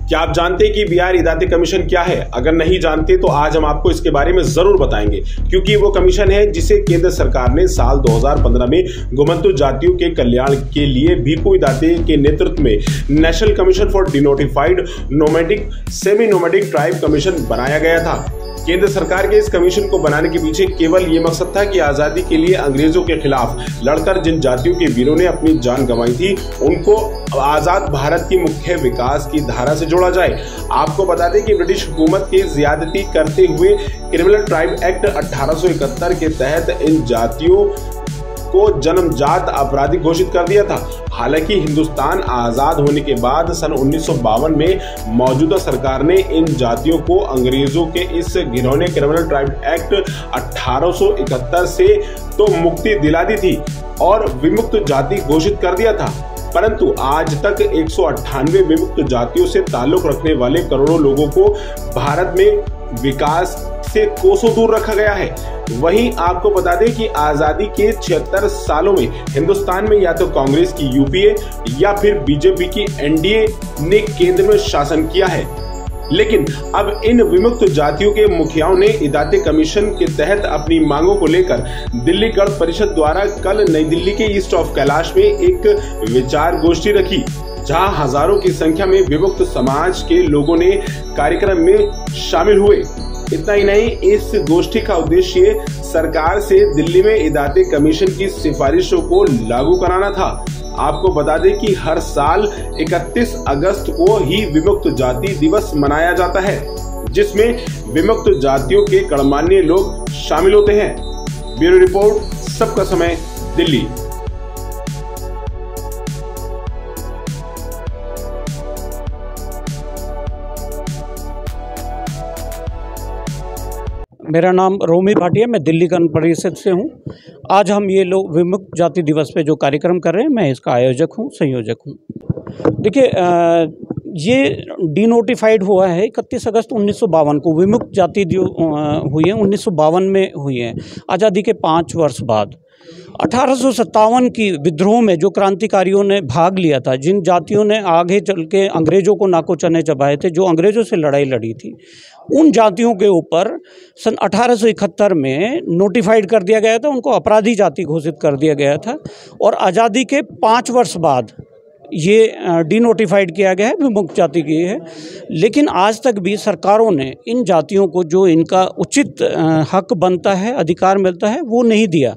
क्या आप जानते हैं कि बिहार इदाते कमीशन क्या है? अगर नहीं जानते तो आज हम आपको इसके बारे में जरूर बताएंगे, क्योंकि वो कमीशन है जिसे केंद्र सरकार ने साल 2015 में घुमंतु जातियों के कल्याण के लिए भिक्खु इदाते के नेतृत्व में national commission for denotified nomadic semi nomadic tribe commission बनाया गया था। केंद्र सरकार के इस कमीशन को बनाने के पीछे केवल ये मकसद था कि आजादी के लिए अंग्रेजों के खिलाफ लड़कर जिन जातियों के वीरों ने अपनी जान गंवाई थी उनको आजाद भारत की मुख्य विकास की धारा से जोड़ा जाए। आपको बता दें कि ब्रिटिश हुकूमत की ज्यादती करते हुए क्रिमिनल ट्राइब एक्ट 1871 के तहत इन जातियों को जन्मजात अपराधी घोषित कर दिया था। हालांकि हिंदुस्तान आजाद होने के बाद सन 1952 में मौजूदा सरकार ने इन जातियों को अंग्रेजों के इस घिनौने क्रिमिनल ट्राइब एक्ट 1871 से तो मुक्ति दिला दी थी और विमुक्त जाति घोषित कर दिया था, परंतु आज तक 198 विमुक्त जातियों से ताल्लुक रखने वाले करोड़ों लोगों को भारत में विकास से कोसों दूर रखा गया है। वहीं आपको बता दें कि आजादी के 76 सालों में हिंदुस्तान में या तो कांग्रेस की यूपीए या फिर बीजेपी की एनडीए ने केंद्र में शासन किया है, लेकिन अब इन विमुक्त जातियों के मुखियाओं ने इदाते कमीशन के तहत अपनी मांगों को लेकर दिल्ली गढ़ परिषद द्वारा कल नई दिल्ली के ईस्ट ऑफ कैलाश में एक विचार गोष्ठी रखी, जहां हजारों की संख्या में विमुक्त समाज के लोगों ने कार्यक्रम में शामिल हुए। इतना ही नहीं, इस गोष्ठी का उद्देश्य सरकार से दिल्ली में इदाते कमीशन की सिफारिशों को लागू कराना था। आपको बता दें कि हर साल 31 अगस्त को ही विमुक्त जाति दिवस मनाया जाता है, जिसमें विमुक्त जातियों के गणमान्य लोग शामिल होते हैं। ब्यूरो रिपोर्ट, सबका समय, दिल्ली। मेरा नाम रोमी भाटिया, मैं दिल्ली गण परिषद से हूँ। आज हम ये लोग विमुक्त जाति दिवस पे जो कार्यक्रम कर रहे हैं, मैं इसका आयोजक हूँ, संयोजक हूँ। देखिए, ये डिनोटिफाइड हुआ है 31 अगस्त 1952 को। विमुक्त जाति जो हुई है 1952 में हुई है, आज़ादी के 5 वर्ष बाद। 1857 की विद्रोह में जो क्रांतिकारियों ने भाग लिया था, जिन जातियों ने आगे चल के अंग्रेजों को नाको चने चबाए थे, जो अंग्रेजों से लड़ाई लड़ी थी, उन जातियों के ऊपर सन 1871 में नोटिफाइड कर दिया गया था, उनको अपराधी जाति घोषित कर दिया गया था। और आज़ादी के 5 वर्ष बाद ये डिनोटिफाइड किया गया है, विमुक्त जाति की है। लेकिन आज तक भी सरकारों ने इन जातियों को जो इनका उचित हक बनता है, अधिकार मिलता है, वो नहीं दिया।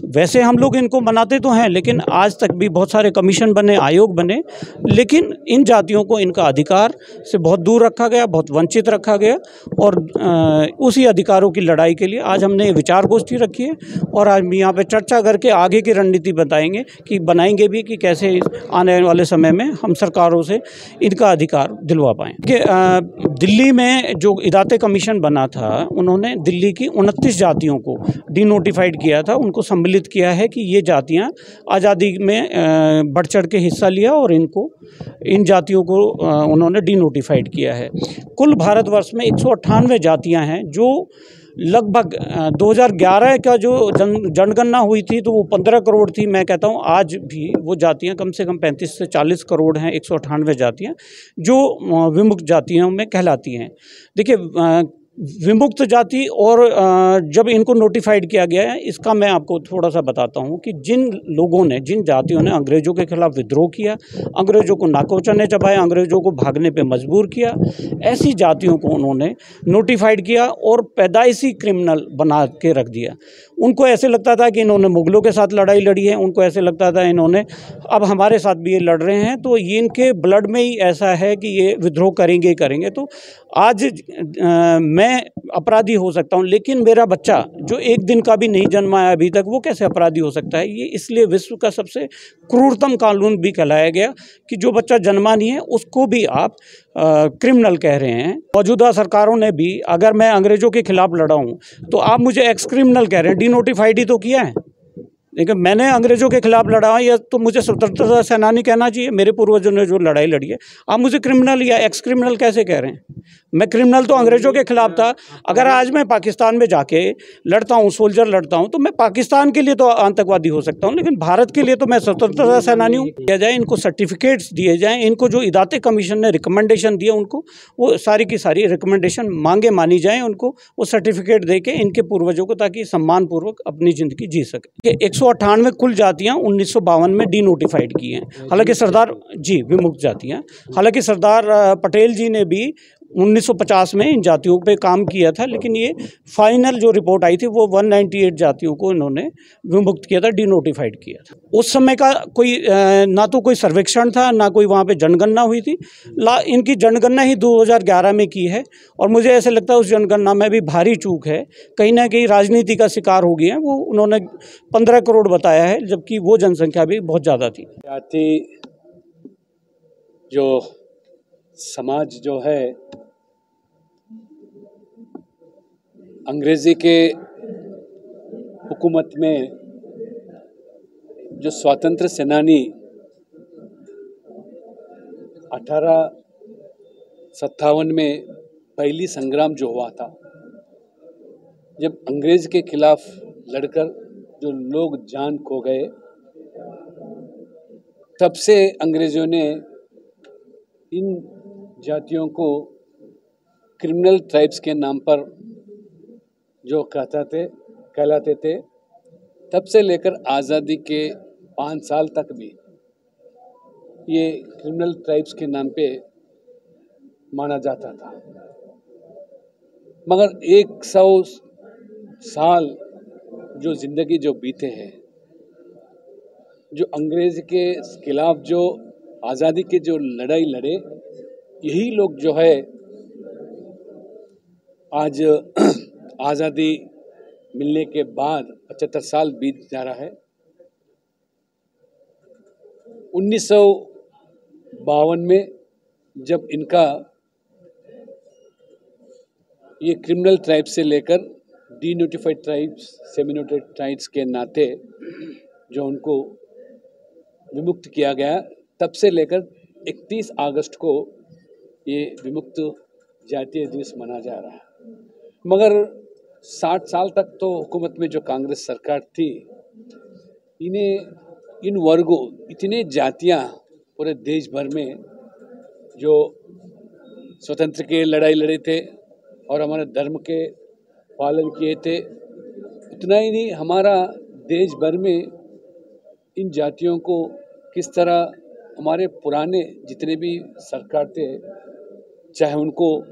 वैसे हम लोग इनको मनाते तो हैं, लेकिन आज तक भी बहुत सारे कमीशन बने, आयोग बने, लेकिन इन जातियों को इनका अधिकार से बहुत दूर रखा गया, बहुत वंचित रखा गया। और उसी अधिकारों की लड़ाई के लिए आज हमने विचार गोष्ठी रखी है और आज यहाँ पे चर्चा करके आगे की रणनीति बताएंगे कि बनाएंगे भी कि कैसे आने वाले समय में हम सरकारों से इनका अधिकार दिलवा पाएँ। कि दिल्ली में जो इदाते कमीशन बना था, उन्होंने दिल्ली की 29 जातियों को डिनोटिफाइड किया था, उनको सम्मिलित किया है कि ये जातियाँ आज़ादी में बढ़ चढ़ के हिस्सा लिया और इन जातियों को उन्होंने डिनोटिफाइड किया है। कुल भारतवर्ष में 198 जातियाँ हैं, जो लगभग 2011 का जो जनगणना हुई थी तो वो 15 करोड़ थी। मैं कहता हूँ आज भी वो जातियाँ कम से कम 35 से 40 करोड़ हैं, 198 जातियाँ जो विमुक्त जातियों में कहलाती हैं। देखिए, विमुक्त जाति और जब इनको नोटिफाइड किया गया है, इसका मैं आपको थोड़ा सा बताता हूँ कि जिन लोगों ने, जिन जातियों ने अंग्रेज़ों के खिलाफ विद्रोह किया, अंग्रेज़ों को नाको चने चबाया, अंग्रेज़ों को भागने पे मजबूर किया, ऐसी जातियों को उन्होंने नोटिफाइड किया और पैदाइशी क्रिमिनल बना के रख दिया। उनको ऐसे लगता था कि इन्होंने मुग़लों के साथ लड़ाई लड़ी है, उनको ऐसे लगता था इन्होंने अब हमारे साथ भी ये लड़ रहे हैं, तो ये इनके ब्लड में ही ऐसा है कि ये विद्रोह करेंगे ही करेंगे। तो आज मैं अपराधी हो सकता हूं, लेकिन मेरा बच्चा जो एक दिन का भी नहीं जन्मा है अभी तक, वो कैसे अपराधी हो सकता है? ये इसलिए विश्व का सबसे क्रूरतम कानून भी कहलाया गया कि जो बच्चा जन्मा नहीं है उसको भी आप क्रिमिनल कह रहे हैं। मौजूदा सरकारों ने भी, अगर मैं अंग्रेजों के खिलाफ लड़ा हूं तो आप मुझे एक्स क्रिमिनल कह रहे हैं, डिनोटिफाइड ही तो किया है। लेकिन मैंने अंग्रेजों के खिलाफ लड़ा या तो मुझे स्वतंत्रता सेनानी कहना चाहिए। मेरे पूर्वजों ने जो लड़ाई लड़ी है, आप मुझे क्रिमिनल या एक्स क्रिमिनल कैसे कह रहे हैं? मैं क्रिमिनल तो अंग्रेजों के खिलाफ था। अगर आज मैं पाकिस्तान में जाके लड़ता हूँ, सोल्जर लड़ता हूँ, तो मैं पाकिस्तान के लिए तो आतंकवादी हो सकता हूँ, लेकिन भारत के लिए तो मैं स्वतंत्रता सेनानी हूँ। दिया जाए, इनको सर्टिफिकेट्स दिए जाएँ, इनको जो इदाते कमीशन ने रिकमेंडेशन दिया उनको वो सारी की सारी रिकमेंडेशन मांगे मानी जाएँ, उनको वो सर्टिफिकेट दे के इनके पूर्वजों को, ताकि सम्मानपूर्वक अपनी ज़िंदगी जी सके। 198 कुल जातियाँ 1952 में डीनोटिफाइड की हैं। हालांकि सरदार जी विमुक्त जातियाँ, हालांकि सरदार पटेल जी ने भी 1950 में इन जातियों पे काम किया था, लेकिन ये फाइनल जो रिपोर्ट आई थी वो 198 जातियों को इन्होंने विमुक्त किया था, डीनोटिफाइड किया था। उस समय का कोई ना तो कोई सर्वेक्षण था, ना कोई वहाँ पे जनगणना हुई थी। इनकी जनगणना ही 2011 में की है, और मुझे ऐसे लगता है उस जनगणना में भी भारी चूक है। कहीं ना कहीं राजनीति का शिकार हो गए हैं। वो उन्होंने 15 करोड़ बताया है, जबकि वो जनसंख्या भी बहुत ज़्यादा थी। जाति जो समाज जो है, अंग्रेजी के हुकूमत में जो स्वतंत्र सेनानी 1857 में पहली संग्राम जो हुआ था, जब अंग्रेज के खिलाफ लड़कर जो लोग जान खो गए, तब से अंग्रेजों ने इन जातियों को क्रिमिनल ट्राइब्स के नाम पर जो कहलाते थे, तब से लेकर आज़ादी के 5 साल तक भी ये क्रिमिनल ट्राइब्स के नाम पे माना जाता था। मगर 100 साल जो ज़िंदगी जो बीते हैं, जो अंग्रेज़ के खिलाफ जो आज़ादी के जो लड़ाई लड़े, यही लोग जो है आज आज़ादी मिलने के बाद 75 साल बीत जा रहा है। 1952 में जब इनका ये क्रिमिनल ट्राइब से लेकर denotified tribes, semi notified tribes के नाते जो उनको विमुक्त किया गया, तब से लेकर 31 अगस्त को ये विमुक्त जातीय दिवस मनाया जा रहा है। मगर 60 साल तक तो हुकूमत में जो कांग्रेस सरकार थी, इन वर्गों, इतने जातियां पूरे देश भर में जो स्वतंत्र के लड़ाई लड़े थे और हमारे धर्म के पालन किए थे, उतना ही नहीं, हमारा देश भर में इन जातियों को किस तरह हमारे पुराने जितने भी सरकार थे, चाहे उनको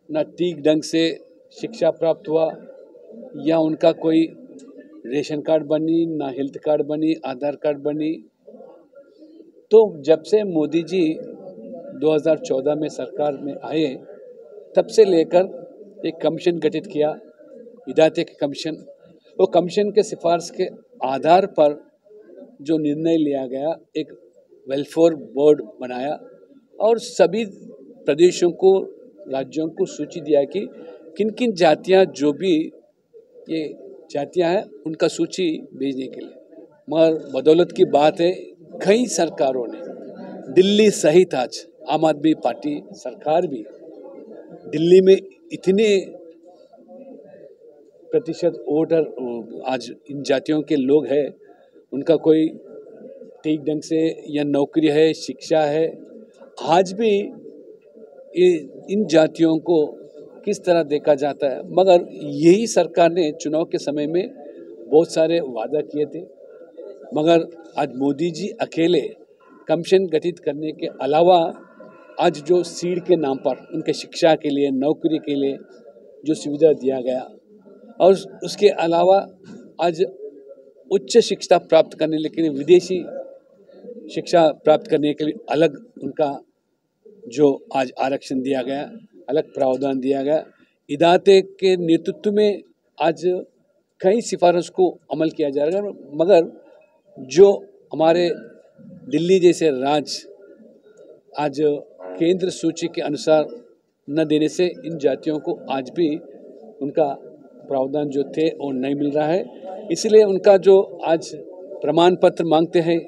ना ठीक ढंग से शिक्षा प्राप्त हुआ, या उनका कोई रेशन कार्ड बनी, ना हेल्थ कार्ड बनी, आधार कार्ड बनी। तो जब से मोदी जी 2014 में सरकार में आए, तब से लेकर एक कमीशन गठित किया, इदाते के कमीशन। वो कमीशन के सिफारिश के आधार पर जो निर्णय लिया गया, एक वेलफेयर बोर्ड बनाया और सभी प्रदेशों को, राज्यों को सूची दिया कि किन किन जातियां, जो भी ये जातियां हैं, उनका सूची भेजने के लिए। मगर बदौलत की बात है, कई सरकारों ने, दिल्ली सहित आज आम आदमी पार्टी सरकार भी दिल्ली में इतने प्रतिशत वोटर आज इन जातियों के लोग हैं, उनका कोई ठीक ढंग से या नौकरी है, शिक्षा है, आज भी इन जातियों को किस तरह देखा जाता है। मगर यही सरकार ने चुनाव के समय में बहुत सारे वादा किए थे, मगर आज मोदी जी अकेले कमीशन गठित करने के अलावा आज जो सीड के नाम पर उनके शिक्षा के लिए, नौकरी के लिए जो सुविधा दिया गया, और उसके अलावा आज उच्च शिक्षा प्राप्त करने के लिए, विदेशी शिक्षा प्राप्त करने के लिए अलग उनका जो आज आरक्षण दिया गया, अलग प्रावधान दिया गया। इदाते के नेतृत्व में आज कई सिफारिश को अमल किया जा रहा है, मगर जो हमारे दिल्ली जैसे राज्य आज केंद्र सूची के अनुसार न देने से इन जातियों को आज भी उनका प्रावधान जो थे वो नहीं मिल रहा है। इसलिए उनका जो आज प्रमाण पत्र मांगते हैं,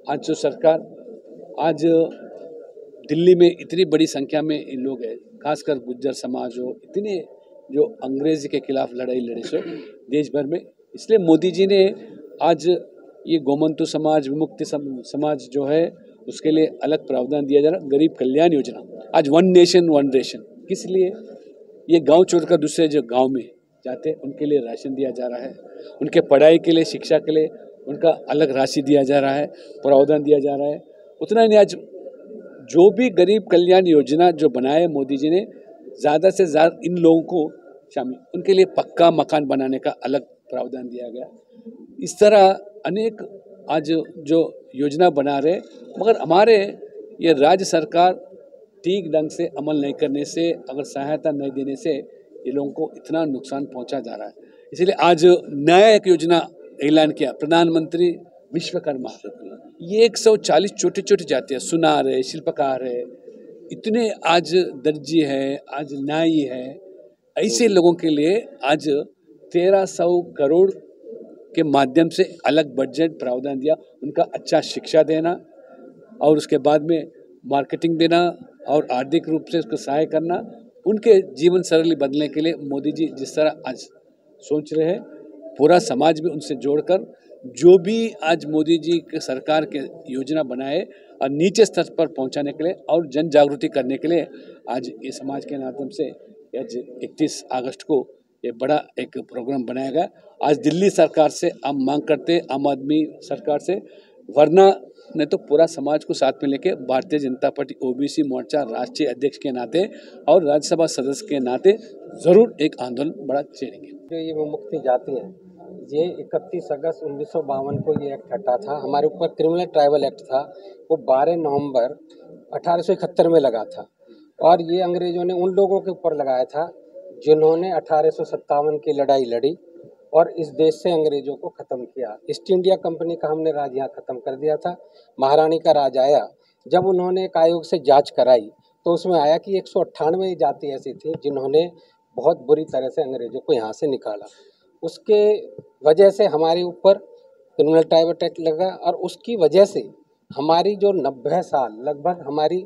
आज जो सरकार आज दिल्ली में इतनी बड़ी संख्या में इन लोग हैं, खासकर गुज्जर समाज हो, इतने जो अंग्रेजी के खिलाफ लड़ाई लड़े सो देश भर में, इसलिए मोदी जी ने आज ये गोमंतु समाज, विमुक्ति समाज जो है उसके लिए अलग प्रावधान दिया जा रहा। गरीब कल्याण योजना, आज 1 नेशन 1 रेशन, किस लिए? ये गांव छोड़कर दूसरे जो गांव में जाते हैं उनके लिए राशन दिया जा रहा है, उनके पढ़ाई के लिए, शिक्षा के लिए उनका अलग राशि दिया जा रहा है, प्रावधान दिया जा रहा है। उतना ही नहीं, आज जो भी गरीब कल्याण योजना जो बनाए मोदी जी ने, ज़्यादा से ज़्यादा इन लोगों को शामिल, उनके लिए पक्का मकान बनाने का अलग प्रावधान दिया गया। इस तरह अनेक आज जो योजना बना रहे, मगर हमारे ये राज्य सरकार ठीक ढंग से अमल नहीं करने से, अगर सहायता नहीं देने से ये लोगों को इतना नुकसान पहुंचा जा रहा है। इसलिए आज नया एक योजना ऐलान किया, प्रधानमंत्री विश्वकर्मा। ये 140 छोटी छोटी जातियाँ, सुनार है, शिल्पकार है, इतने आज दर्जी है, आज नाई है, ऐसे लोगों के लिए आज 1300 करोड़ के माध्यम से अलग बजट प्रावधान दिया। उनका अच्छा शिक्षा देना और उसके बाद में मार्केटिंग देना और आर्थिक रूप से उसको सहाय करना, उनके जीवन सरली बदलने के लिए मोदी जी जिस तरह आज सोच रहे हैं, पूरा समाज भी उनसे जोड़कर जो भी आज मोदी जी के सरकार के योजना बनाए और नीचे स्तर पर पहुंचाने के लिए और जन जागृति करने के लिए आज ये समाज के माध्यम से आज 31 अगस्त को ये बड़ा एक प्रोग्राम बनाया गया। आज दिल्ली सरकार से हम मांग करते, आम आदमी सरकार से, वरना नहीं तो पूरा समाज को साथ में लेके भारतीय जनता पार्टी ओबीसी मोर्चा राष्ट्रीय अध्यक्ष के नाते और राज्यसभा सदस्य के नाते ज़रूर एक आंदोलन बड़ा छेड़ेंगे। जो ये विमुक्ति जाति है, ये 31 अगस्त 1952 को ये एक्ट हटा था। हमारे ऊपर क्रिमिनल ट्राइबल एक्ट था, वो 12 नवंबर 1871 में लगा था और ये अंग्रेजों ने उन लोगों के ऊपर लगाया था जिन्होंने 1857 की लड़ाई लड़ी और इस देश से अंग्रेजों को ख़त्म किया। ईस्ट इंडिया कंपनी का हमने राज यहाँ ख़त्म कर दिया था, महारानी का राज आया। जब उन्होंने एक आयोग से जांच कराई तो उसमें आया कि 198 जाति ऐसी थी जिन्होंने बहुत बुरी तरह से अंग्रेजों को यहाँ से निकाला। उसके वजह से हमारे ऊपर क्रिमिनल ट्राइबल एक्ट लगा और उसकी वजह से हमारी जो 90 साल लगभग हमारी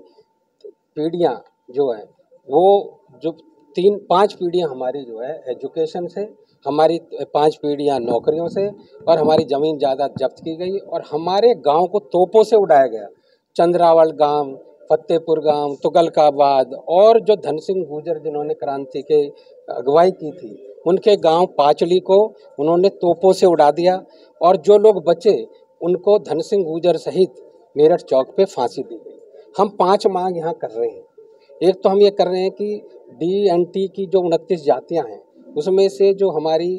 पीढ़ियाँ जो हैं, वो जो 3-5 पीढ़ियाँ हमारी जो है एजुकेशन से, हमारी 5 पीढ़ियाँ नौकरियों से और हमारी ज़मीन जायदाद जब्त की गई और हमारे गांव को तोपों से उड़ाया गया। चंद्रावल गांव, फतेहपुर गांव, तुगलकाबाद और जो धन सिंह गुर्जर जिन्होंने क्रांति के अगुवाई की थी, उनके गांव पाचली को उन्होंने तोपों से उड़ा दिया और जो लोग बचे उनको धन सिंह गुर्जर सहित मेरठ चौक पे फांसी दी गई। हम 5 मांग यहाँ कर रहे हैं। एक तो हम ये कर रहे हैं कि DNT की जो 29 जातियाँ हैं उसमें से जो हमारी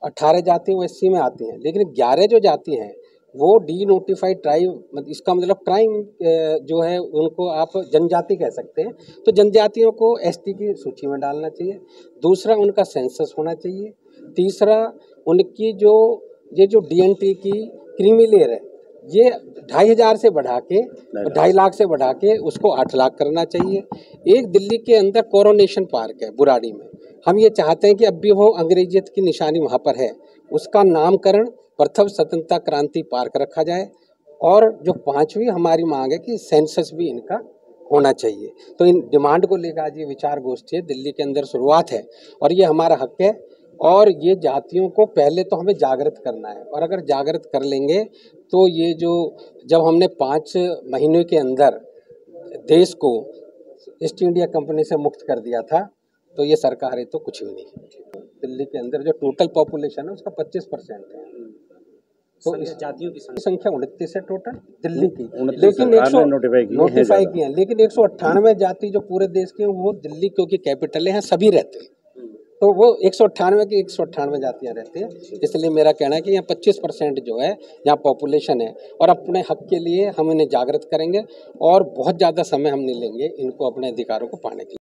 18 जातियाँ वो SC में आती हैं, लेकिन 11 जो जाति हैं वो डी नोटिफाइड ट्राइब, इसका मतलब क्राइम जो है उनको आप जनजाति कह सकते हैं, तो जनजातियों को ST की सूची में डालना चाहिए। दूसरा, उनका सेंसस होना चाहिए। तीसरा, उनकी जो ये जो DNT की क्रीमी लेयर है ये 2,500 से बढ़ा के 2.5 लाख से बढ़ा के उसको 8 लाख करना चाहिए। एक दिल्ली के अंदर कोरोनेशन पार्क है बुराड़ी में, हम ये चाहते हैं कि अब भी वो अंग्रेजियत की निशानी वहाँ पर है, उसका नामकरण प्रथम स्वतंत्रता क्रांति पार्क रखा जाए। और जो 5वीं हमारी मांग है कि सेंसस भी इनका होना चाहिए। तो इन डिमांड को लेकर आज ये विचार गोष्ठी है, दिल्ली के अंदर शुरुआत है और ये हमारा हक है। और ये जातियों को पहले तो हमें जागृत करना है और अगर जागृत कर लेंगे तो ये जो जब हमने 5 महीने के अंदर देश को ईस्ट इंडिया कंपनी से मुक्त कर दिया था, तो ये सरकार है तो कुछ भी नहीं। दिल्ली के अंदर जो टोटल पॉपुलेशन है उसका 25% है, तो इस जातियों की संख्या 29 है टोटल दिल्ली की, लेकिन 100 नोटिफाई की है, लेकिन 198 जाति जो पूरे देश के वो दिल्ली क्योंकि कैपिटल है सभी रहते हैं, तो वो 198 की 198 जातियाँ रहती हैं। इसलिए मेरा कहना है कि यहाँ 25% जो है यहाँ पॉपुलेशन है और अपने हक के लिए हम इन्हें जागृत करेंगे और बहुत ज़्यादा समय हम नहीं लेंगे इनको अपने अधिकारों को पाने के लिए।